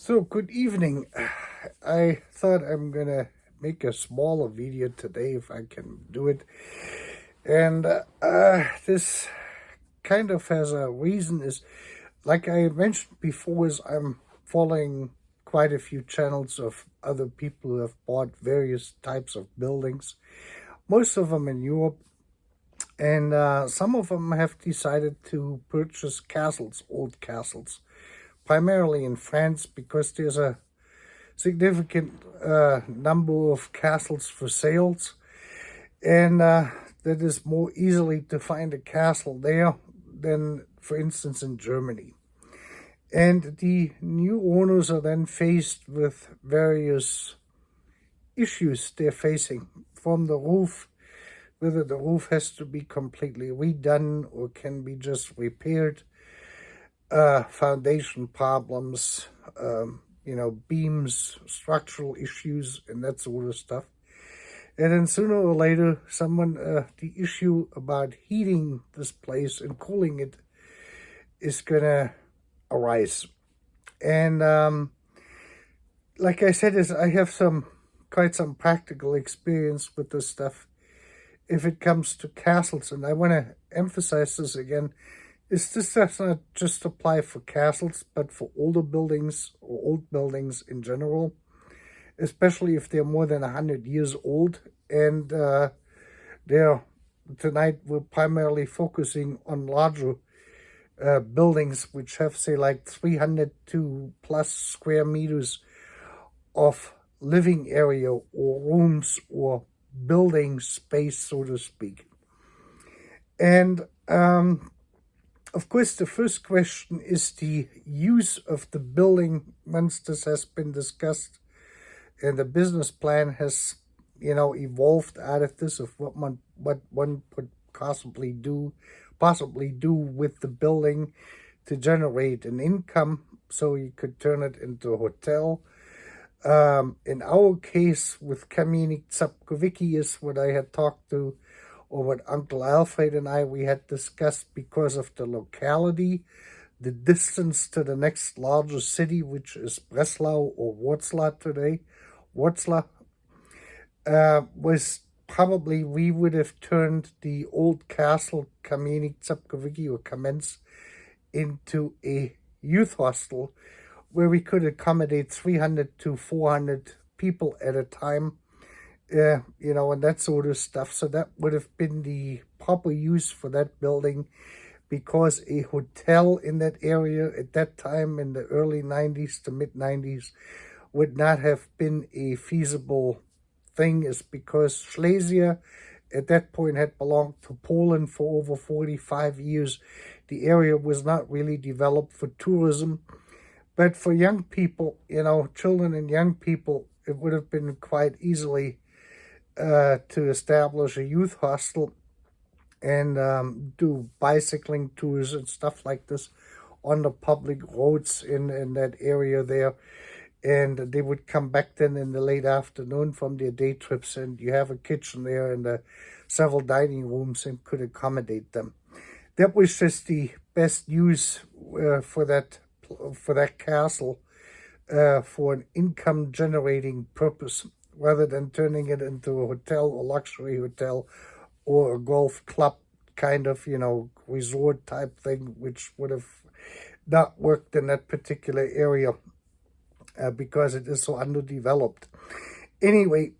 So, good evening. I thought I'm gonna make a smaller video today if I can do it. And this kind of has a reason is, like I mentioned before, is I'm following quite a few channels of other people who have bought various types of buildings, most of them in Europe. And some of them have decided to purchase castles, old castles, primarily in France, because there's a significant number of castles for sales, and that is more easily to find a castle there than, for instance, in Germany. And the new owners are then faced with various issues they're facing, from the roof, whether the roof has to be completely redone or can be just repaired, foundation problems, beams, structural issues, and that sort of stuff. And then sooner or later, the issue about heating this place and cooling it is gonna arise. And like I said, I have quite some practical experience with this stuff if it comes to castles, and I want to emphasize this again. This does not just apply for castles, but for older buildings or old buildings in general, especially if they're more than 100 years old. And tonight we're primarily focusing on larger buildings, which have, say, like 300 to plus square meters of living area or rooms or building space, so to speak. And of course, the first question is the use of the building once this has been discussed and the business plan has, evolved out of this, of what one could possibly do with the building to generate an income so you could turn it into a hotel. In our case with Kamenik Zapkovicki is what I had talked to, or what Uncle Alfred and we had discussed, because of the locality, the distance to the next largest city, which is Breslau or Wroclaw today. Wroclaw was probably, we would have turned the old castle Kamenik Zapkovicki or Kamenz into a youth hostel where we could accommodate 300 to 400 people at a time. And that sort of stuff. So that would have been the proper use for that building, because a hotel in that area at that time in the early 90s to mid 90s would not have been a feasible thing, is because Silesia at that point had belonged to Poland for over 45 years. The area was not really developed for tourism, but for young people, children and young people, it would have been quite easily to establish a youth hostel and do bicycling tours and stuff like this on the public roads in that area there. And they would come back then in the late afternoon from their day trips, and you have a kitchen there and several dining rooms and could accommodate them. That was just the best use for that castle for an income generating purpose, rather than turning it into a hotel, a luxury hotel, or a golf club kind of, resort type thing, which would have not worked in that particular area because it is so underdeveloped. Anyway,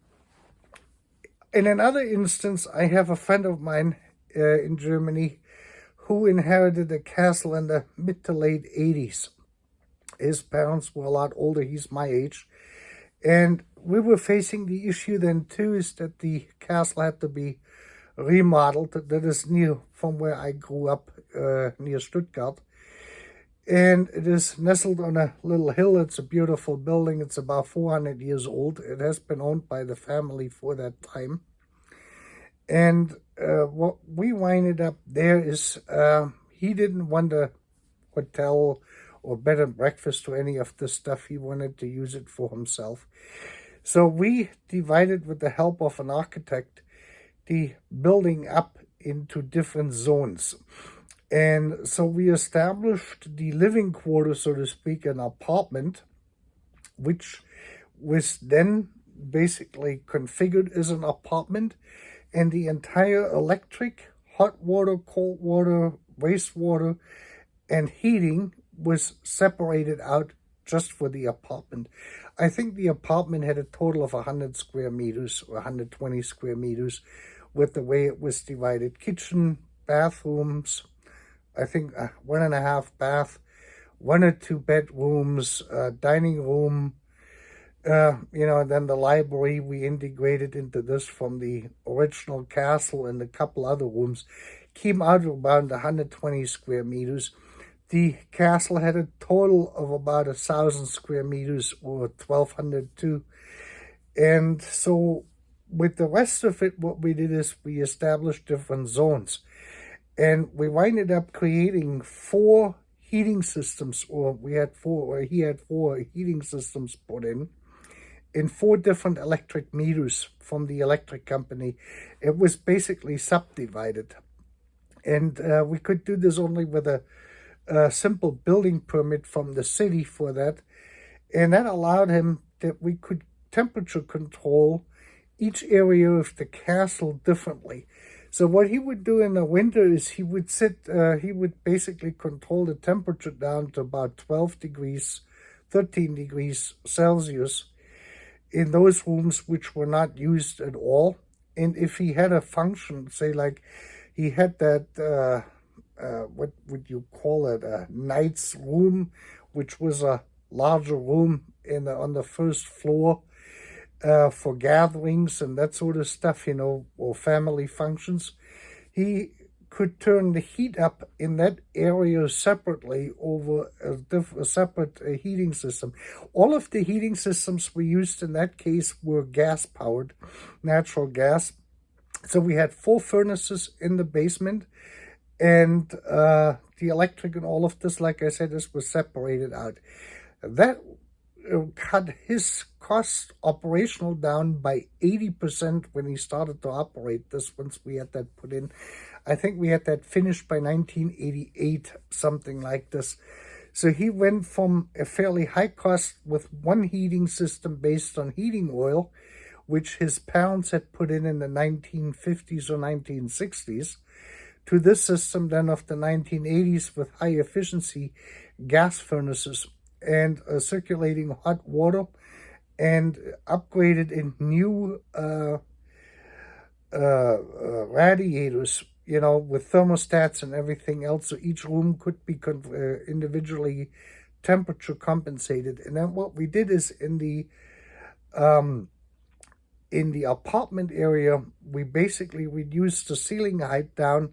in another instance, I have a friend of mine in Germany who inherited a castle in the mid to late 80s. His parents were a lot older. He's my age. And we were facing the issue then too, is that the castle had to be remodeled. That is near from where I grew up, near Stuttgart. And it is nestled on a little hill. It's a beautiful building. It's about 400 years old. It has been owned by the family for that time. And what we winded up there is he didn't want a hotel or bed and breakfast or any of this stuff. He wanted to use it for himself. So we divided, with the help of an architect, the building up into different zones. And so we established the living quarters, so to speak, an apartment which was then basically configured as an apartment, and the entire electric, hot water, cold water, wastewater, and heating was separated out just for the apartment. I think the apartment had a total of 100 square meters or 120 square meters with the way it was divided. Kitchen, bathrooms, I think 1.5 bath, 1 or 2 bedrooms, dining room, then the library we integrated into this from the original castle, and a couple other rooms came out of about 120 square meters. The castle had a total of about 1,000 square meters, or 1,202. And so with the rest of it, what we did is we established different zones. And we winded up creating 4 heating systems, or he had 4 heating systems put in 4 different electric meters from the electric company. It was basically subdivided. And we could do this only with a simple building permit from the city for that. And that allowed him that we could temperature control each area of the castle differently. So what he would do in the winter is he would basically control the temperature down to about 12 degrees, 13 degrees Celsius in those rooms which were not used at all. And if he had a function, say like he had that, what would you call it, a knight's room, which was a larger room on the first floor for gatherings and that sort of stuff, or family functions, he could turn the heat up in that area separately over a separate heating system. All of the heating systems we used in that case were gas-powered, natural gas. So we had 4 furnaces in the basement, and the electric and all of this, like I said, this was separated out. That cut his cost operational down by 80% when he started to operate this, once we had that put in. I think we had that finished by 1988, something like this. So he went from a fairly high cost with 1 heating system based on heating oil, which his parents had put in the 1950s or 1960s, to this system then of the 1980s with high efficiency gas furnaces and circulating hot water, and upgraded in new radiators, with thermostats and everything else, so each room could be individually temperature compensated. And then what we did is in the apartment area, we basically reduced the ceiling height down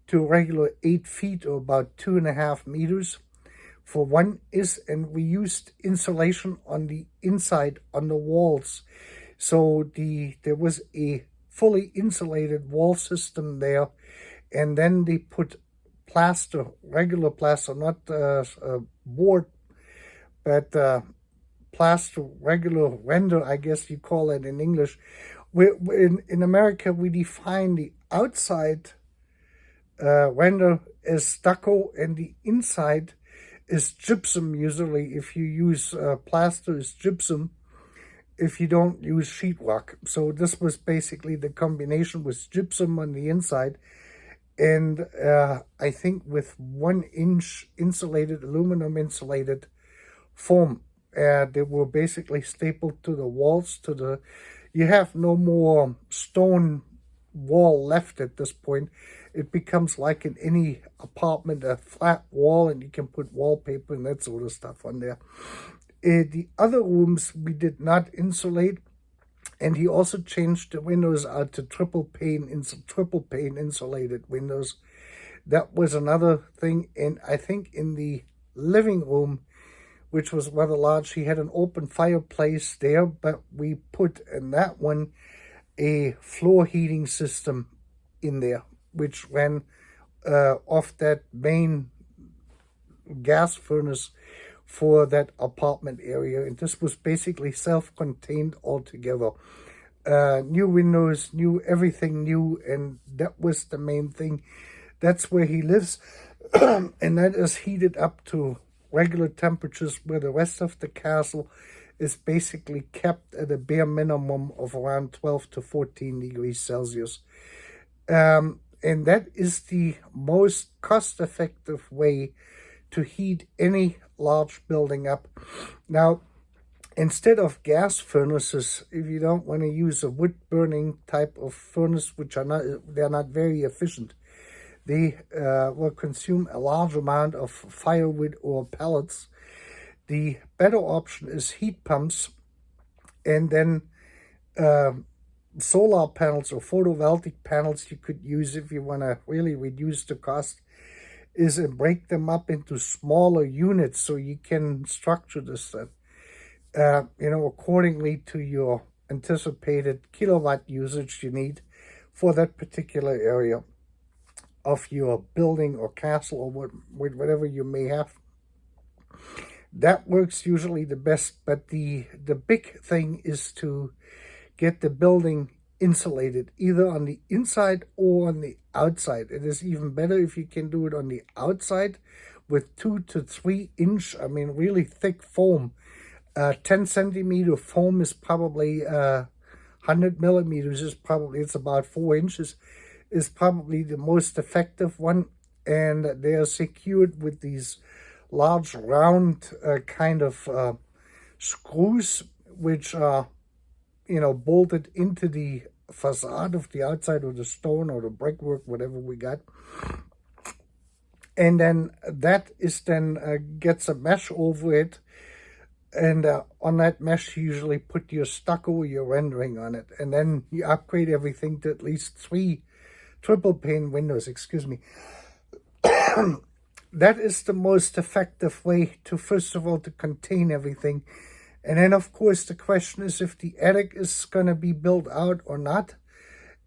to a regular 8 feet, or about 2.5 meters. For one and we used insulation on the inside, on the walls. So there was a fully insulated wall system there, and then they put plaster, regular plaster, not board, but plaster, regular render, I guess you call it in English. In America, we define the outside render as stucco, and the inside is gypsum. Usually if you use plaster, is gypsum if you don't use sheetrock. So this was basically the combination with gypsum on the inside, and I think with 1-inch insulated, aluminum insulated foam. They were basically stapled to the walls. You have no more stone wall left at this point. It becomes like in any apartment, a flat wall, and you can put wallpaper and that sort of stuff on there. The other rooms we did not insulate, and he also changed the windows out to triple pane insulated windows. That was another thing. And I think in the living room, which was rather large, he had an open fireplace there, but we put in that one a floor heating system in there, which ran off that main gas furnace for that apartment area. And this was basically self-contained altogether. New windows, new everything new, and that was the main thing. That's where he lives, and that is heated up to regular temperatures, where the rest of the castle is basically kept at a bare minimum of around 12 to 14 degrees Celsius. And that is the most cost-effective way to heat any large building up. Now, instead of gas furnaces, if you don't want to use a wood-burning type of furnace, they're not very efficient. They will consume a large amount of firewood or pellets. The better option is heat pumps, and then solar panels or photovoltaic panels you could use if you want to really reduce the cost, is break them up into smaller units so you can structure this accordingly to your anticipated kilowatt usage you need for that particular area of your building or castle or whatever you may have. That works usually the best, but the big thing is to get the building insulated, either on the inside or on the outside. It is even better if you can do it on the outside with 2 to 3 inch, really thick foam. 10 centimeter foam is probably 100 millimeters it's about 4 inches, is probably the most effective one, and they are secured with these large round kind of screws, which are bolted into the facade of the outside, or the stone or the brickwork, whatever we got. And then that is gets a mesh over it, and on that mesh you usually put your stucco or your rendering on it, and then you upgrade everything to at least 3 triple pane windows, That is the most effective way to, first of all, to contain everything. And then, of course, the question is if the attic is going to be built out or not.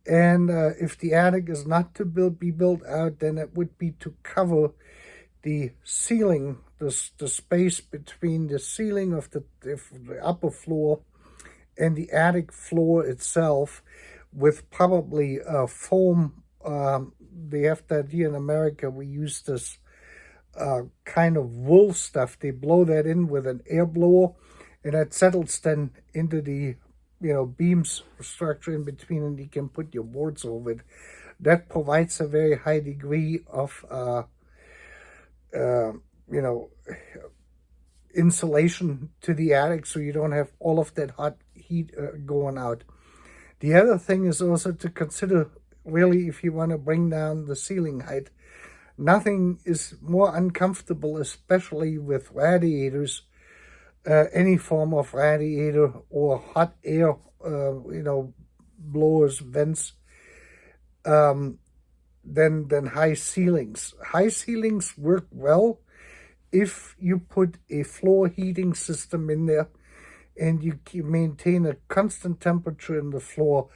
And if the attic is not to be built out, then it would be to cover the ceiling, the space between the ceiling of the upper floor and the attic floor itself, with probably foam. They have that here in America. We use this kind of wool stuff. They blow that in with an air blower, and that settles then into the beams structure in between, and you can put your boards over it. That provides a very high degree of insulation to the attic, so you don't have all of that hot heat going out. The other thing is also to consider, really, if you want to bring down the ceiling height. Nothing is more uncomfortable, especially with radiators, any form of radiator or hot air, blowers, vents, than high ceilings. High ceilings work well if you put a floor heating system in there and you maintain a constant temperature in the floor.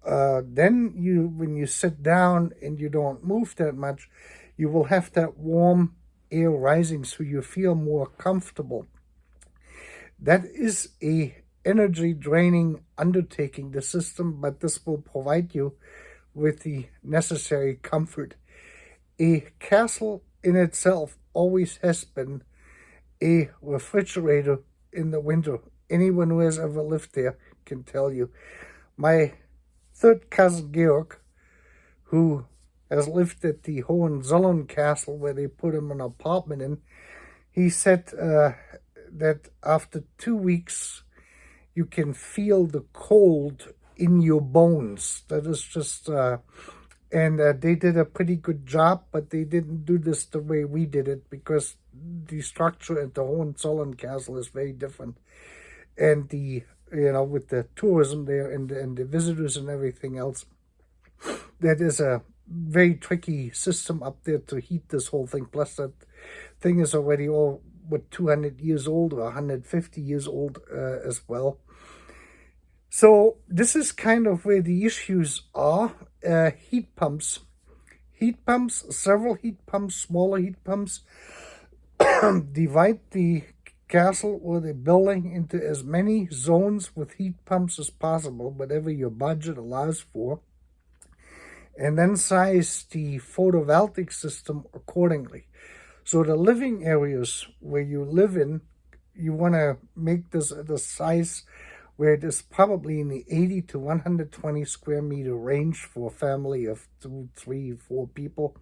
Then when you sit down and you don't move that much, you will have that warm air rising, so you feel more comfortable. That is a energy draining undertaking, the system, but this will provide you with the necessary comfort. A castle in itself always has been a refrigerator in the winter. Anyone who has ever lived there can tell you. My third cousin Georg, who has lived at the Hohenzollern Castle, where they put him an apartment in, he said that after 2 weeks you can feel the cold in your bones. That is just and they did a pretty good job, but they didn't do this the way we did it, because the structure at the Hohenzollern Castle is very different, and the with the tourism there and the visitors and everything else, that is a very tricky system up there to heat this whole thing. Plus that thing is already 200 years old or 150 years old as well. So this is kind of where the issues are. Heat pumps, several heat pumps, smaller heat pumps, divide the castle or the building into as many zones with heat pumps as possible, whatever your budget allows for, and then size the photovoltaic system accordingly. So the living areas where you live in, you want to make this at a size where it is probably in the 80 to 120 square meter range for a family of 2, 3, 4 people.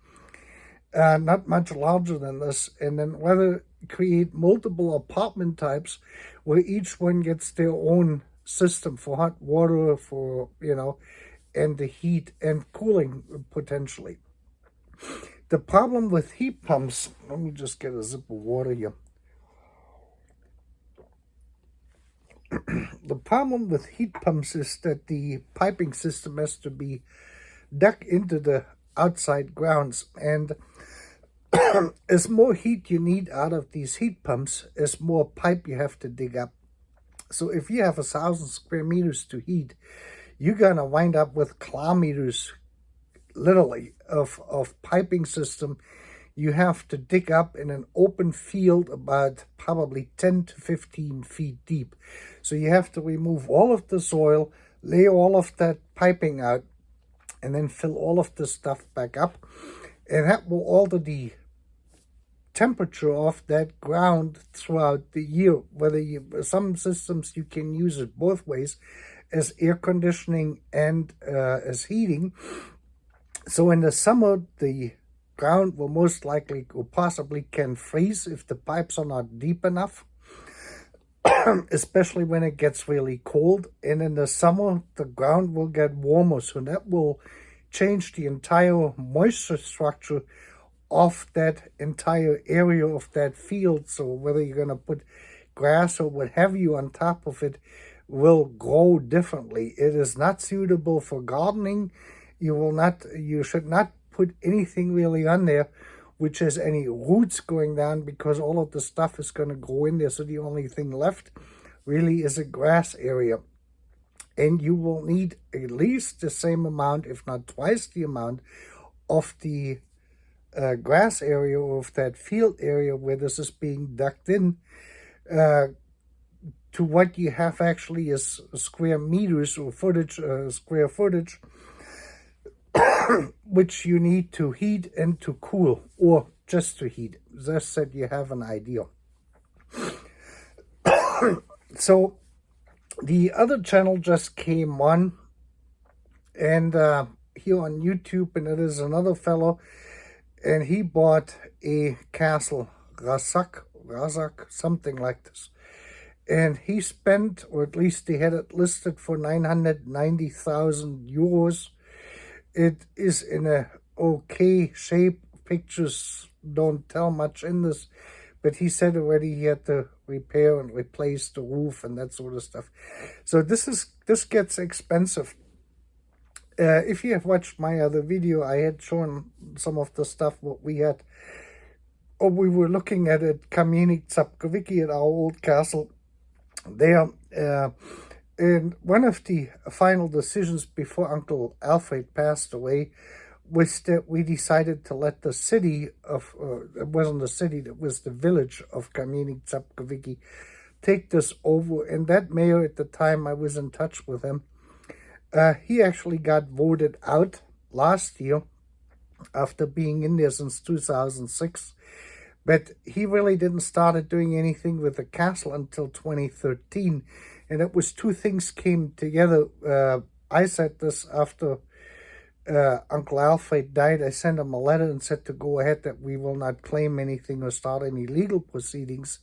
Not much larger than this. And then whether create multiple apartment types where each one gets their own system for hot water, for, and the heat and cooling potentially. The problem with heat pumps, let me just get a sip of water here. The problem with heat pumps is that the piping system has to be dug into the outside grounds, and as more heat you need out of these heat pumps, as more pipe you have to dig up. So if you have 1,000 square meters to heat, you're gonna wind up with kilometers, literally, of piping system you have to dig up in an open field about probably 10 to 15 feet deep. So you have to remove all of the soil, lay all of that piping out, and then fill all of the stuff back up. And that will alter the temperature of that ground throughout the year. Some systems you can use it both ways, as air conditioning and as heating. So in the summer, the ground will most likely or possibly can freeze if the pipes are not deep enough, especially when it gets really cold. And in the summer, the ground will get warmer, so that will change the entire moisture structure of that entire area of that field. So whether you're going to put grass or what have you on top of it will grow differently. It is not suitable for gardening. You should not put anything really on there which has any roots going down, because all of the stuff is going to grow in there. So the only thing left really is a grass area. And you will need at least the same amount, if not twice the amount, of the grass area, or of that field area where this is being dug in, to what you have actually as square meters or footage, square footage, which you need to heat and to cool, or just to heat. Just that you have an idea. So the other channel just came on, and here on YouTube, and it is another fellow, and he bought a castle, Razak, something like this. And he spent, or at least they had it listed for 990,000 euros. It is in a okay shape. Pictures don't tell much in this, but he said already he had to repair and replace the roof and that sort of stuff. So this gets expensive. If you have watched my other video, I had shown some of the stuff what we had, or we were looking at Kamieniec Sapkowicki, at our old castle there. And one of the final decisions before Uncle Alfred passed away was that we decided to let the city of, it wasn't the city, it was the village of Kamieniec Sapkowicki, take this over. And that mayor at the time, I was in touch with him. He actually got voted out last year after being in there since 2006. But he really didn't start doing anything with the castle until 2013. And it was two things came together. I said this after Uncle Alfred died. I sent him a letter and said to go ahead, that we will not claim anything or start any legal proceedings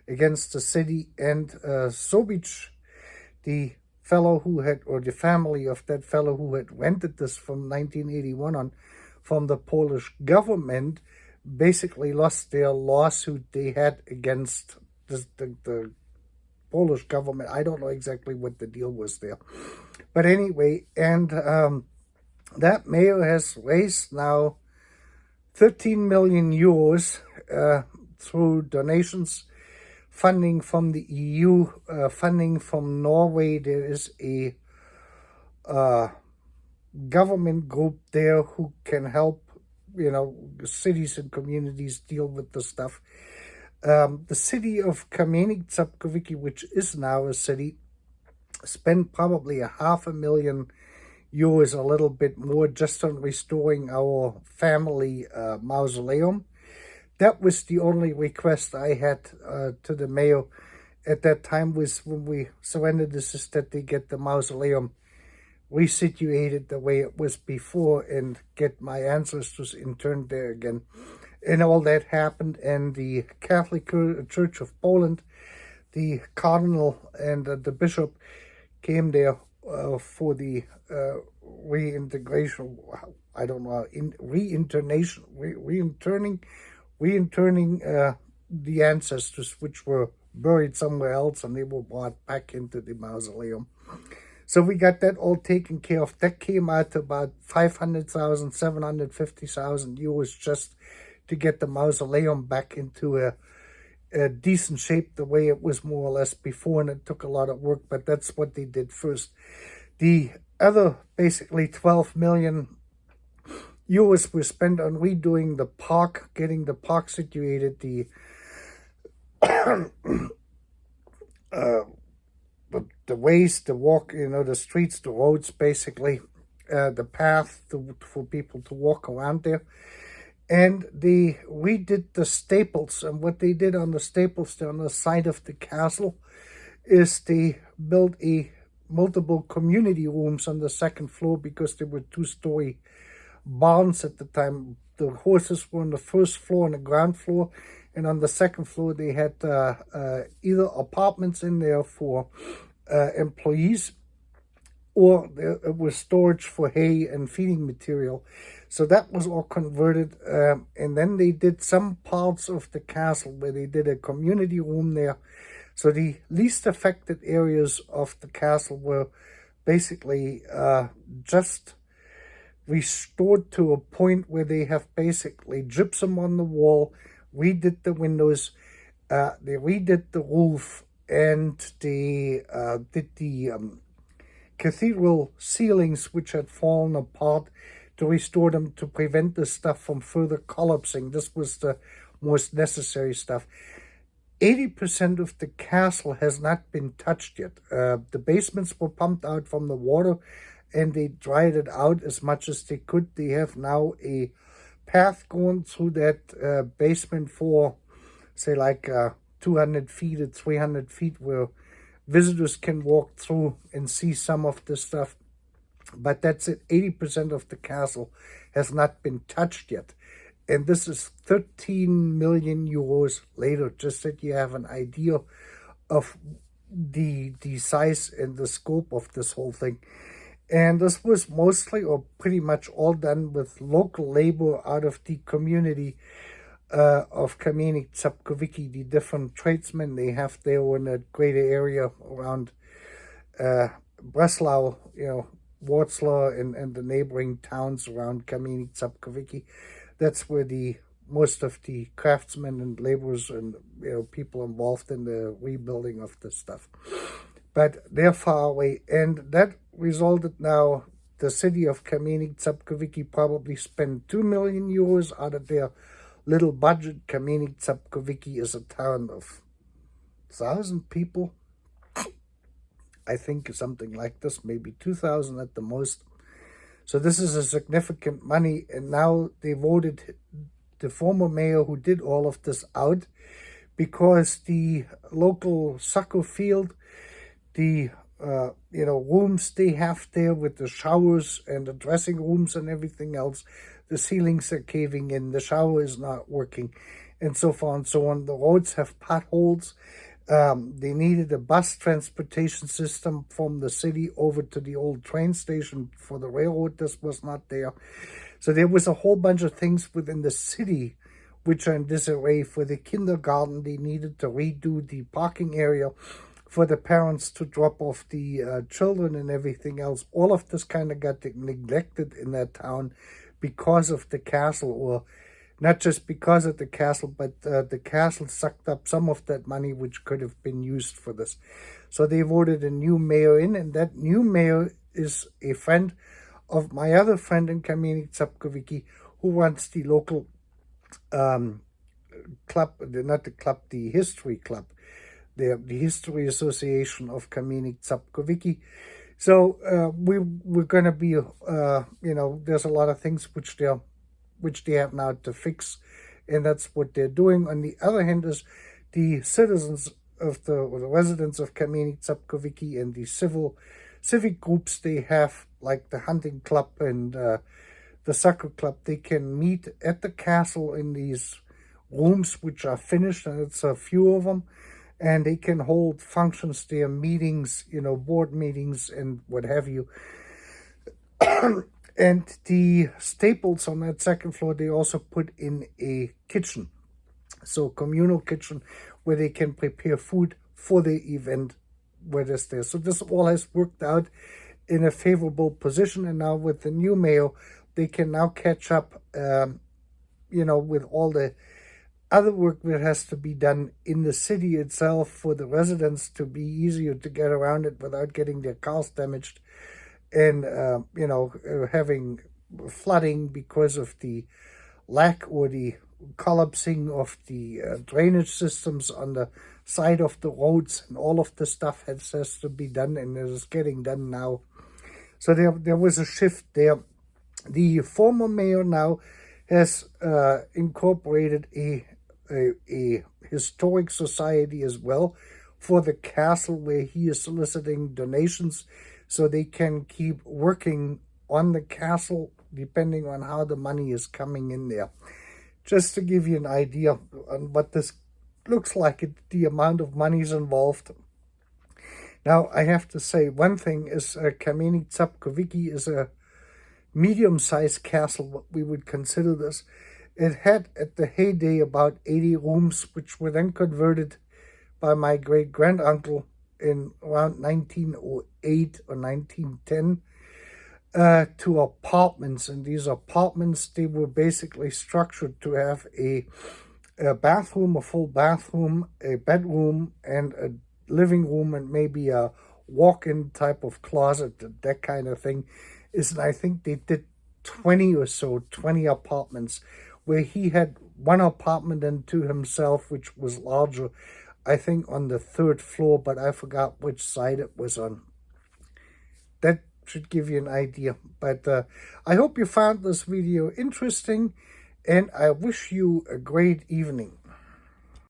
against the city. And Sobich, the fellow who had, or the family of that fellow who had rented this from 1981 on from the Polish government, basically lost their lawsuit they had against the Polish government. I don't know exactly what the deal was there. But anyway, and that mayor has raised now 13 million euros through donations, funding from the EU, funding from Norway. There is a government group there who can help, cities and communities deal with the stuff. The city of Kamieniec Sapkowicki, which is now a city, spent probably 500,000 euros, a little bit more, just on restoring our family mausoleum. That was the only request I had to the mayor, at that time was when we surrendered this, is that they get the mausoleum resituated the way it was before and get my ancestors interned there again. And all that happened, and the Catholic Church of Poland, the cardinal and the bishop came there for the reintegration, I don't know, reinterning the ancestors which were buried somewhere else, and they were brought back into the mausoleum. So we got that all taken care of. That came out to about 500,000, 750,000 euros just to get the mausoleum back into a decent shape the way it was more or less before, and it took a lot of work, but that's what they did first. The other basically 12 million euros were spent on redoing the park, getting the park situated, the the ways to walk, the streets, the roads, basically, the path for people to walk around there. And they redid the staples, and what they did on the staples there on the side of the castle is they built multiple community rooms on the second floor, because there were two-story barns at the time. The horses were on the first floor and the ground floor, and on the second floor they had either apartments in there for employees, or it was storage for hay and feeding material. So that was all converted, and then they did some parts of the castle where they did a community room there. So the least affected areas of the castle were basically just restored to a point where they have basically gypsum on the wall, redid the windows, they redid the roof, and they did the cathedral ceilings, which had fallen apart, to restore them to prevent the stuff from further collapsing. This was the most necessary stuff. 80% of the castle has not been touched yet. The basements were pumped out from the water, and they dried it out as much as they could. They have now a path going through that basement for, say, like 200 feet or 300 feet, where visitors can walk through and see some of the stuff. But that's it. 80% of the castle has not been touched yet. And this is 13 million euros later, just that you have an idea of the size and the scope of this whole thing. And this was mostly, or pretty much all, done with local labor out of the community of Kamieniec Sapkowicki, the different tradesmen they have there in that greater area around Breslau, Wartzlar, and the neighboring towns around Kamieniec Sapkowicki. That's where most of the craftsmen and laborers and people involved in the rebuilding of this stuff. But they're far away, and that resulted now the city of Kamieniec Sapkowicki probably spent 2 million euros out of their little budget. Kamieniec Sapkowicki is a town of 1,000 people, I think, something like this, maybe 2,000 at the most. So this is a significant money, and now they voted the former mayor who did all of this out, because the local soccer field, the rooms they have there with the showers and the dressing rooms and everything else, the ceilings are caving in, the shower is not working, and so far and so on. The roads have potholes. They needed a bus transportation system from the city over to the old train station for the railroad. This was not there. So there was a whole bunch of things within the city which are in disarray. For the kindergarten, they needed to redo the parking area for the parents to drop off the children and everything else. All of this kind of got neglected in that town because of the castle, or not just because of the castle, but the castle sucked up some of that money which could have been used for this. So they voted a new mayor in, and that new mayor is a friend of my other friend in Kamieniec Sapkowicki, who runs the local club, not the club, the history club, the History Association of Kamieniec Sapkowicki. So we're going to be, there's a lot of things which they have now to fix, and that's what they're doing. On the other hand is the citizens of the residents of Kamieniec Zapkowiecki and the civic groups they have, like the hunting club and the soccer club, they can meet at the castle in these rooms which are finished, and it's a few of them, and they can hold functions there, meetings, board meetings and what have you. And the Staples on that second floor, they also put in a kitchen, so communal kitchen where they can prepare food for the event where it's there. So this all has worked out in a favorable position, and now with the new mayor, they can now catch up, with all the other work that has to be done in the city itself for the residents to be easier to get around it without getting their cars damaged, and having flooding because of the lack or the collapsing of the drainage systems on the side of the roads, and all of the stuff has to be done, and it is getting done now. So there was a shift there. The former mayor now has incorporated a historic society as well for the castle, where he is soliciting donations so they can keep working on the castle depending on how the money is coming in there. Just to give you an idea on what this looks like, the amount of money is involved. Now, I have to say one thing is Kamieniec Zapkowiecki is a medium-sized castle, what we would consider this. It had at the heyday about 80 rooms, which were then converted by my great-granduncle in around 1908 or 1910 to apartments. And these apartments, they were basically structured to have a bathroom, a full bathroom, a bedroom, and a living room, and maybe a walk-in type of closet, that kind of thing. And I think they did 20 apartments, where he had one apartment into himself, which was larger, I think on the third floor, but I forgot which side it was on. That should give you an idea. But I hope you found this video interesting, and I wish you a great evening.